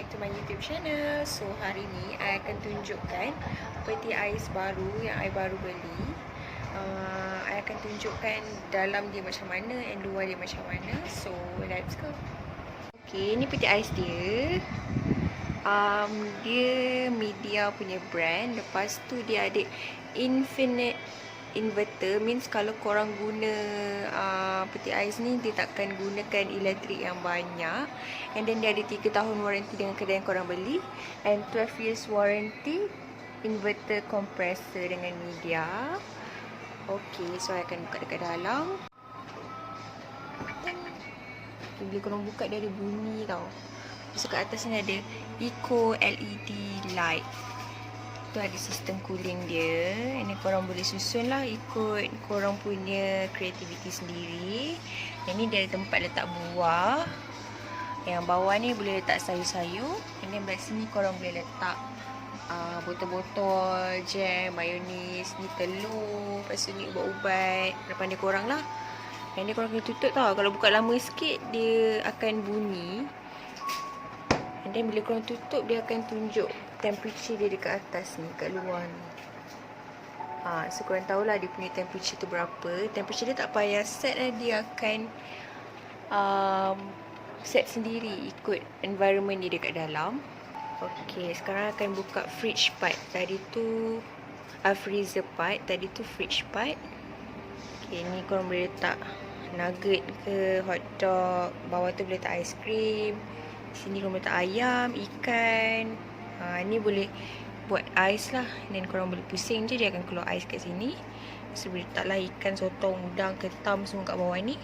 back to my YouTube channel. So hari ni I akan tunjukkan peti ais baru yang I baru beli. I akan tunjukkan dalam dia macam mana and luar dia macam mana. So let's go. Okay, ni peti ais dia. Dia Midea punya brand. Lepas tu dia ada infinite inverter, means kalau korang guna peti ais ni, dia takkan gunakan elektrik yang banyak. And then dia ada 3 tahun warranty dengan kedai yang korang beli, and 12 years warranty inverter compressor dengan Midea. Okay, so I akan buka dekat dalam. Okay, bila korang buka dia ada bunyi tau. Terus kat atas ni ada Eco LED light. Tu ada sistem cooling dia. Ini korang boleh susun lah ikut korang punya kreativiti sendiri. Yang ni dia ada tempat letak buah. Yang bawah ni boleh letak sayur-sayur. Yang ni belah sini korang boleh letak botol-botol, jam, mayonis, ni telur, lepas tu ni ubat-ubat. Depan dia korang lah. Yang ni korang kena tutup tau. Kalau buka lama sikit dia akan bunyi. And then bila korang tutup, dia akan tunjuk temperature dia dekat atas ni, kat luar ni. So korang tahulah dia punya temperature tu berapa. Temperature dia tak payah set lah, dia akan set sendiri ikut environment dia dekat dalam. Okay, sekarang akan buka fridge part. Tadi tu freezer part, tadi tu fridge part. Okay, ni korang boleh letak nugget ke, hot dog. Bawah tu boleh letak aiskrim. Sini korang boleh letak ayam, ikan. Ni boleh buat ais lah. Dan korang boleh pusing je, dia akan keluar ais kat sini. So boleh letak lah ikan, sotong, udang, ketam semua kat bawah ni.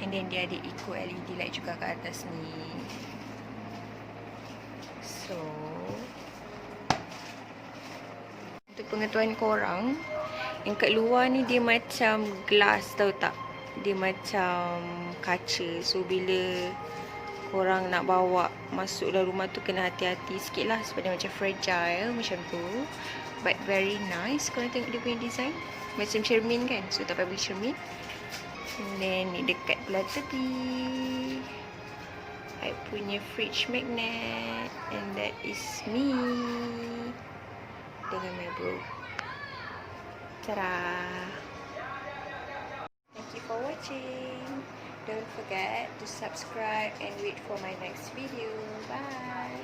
And then dia ada Eco LED light juga kat atas ni. So untuk pengetahuan korang, yang kat luar ni dia macam glass, tahu tak? Dia macam kaca. So bila korang nak bawa masuk dalam rumah tu, kena hati-hati sikit lah, sebab dia macam fragile macam tu. But very nice. Korang tengok dia punya design macam cermin kan. So tak payah beli cermin. And then ni dekat belah tepi I punya fridge magnet. And that is me dengan my bro. Ta-da! Thank you for watching. Don't forget to subscribe and wait for my next video. Bye!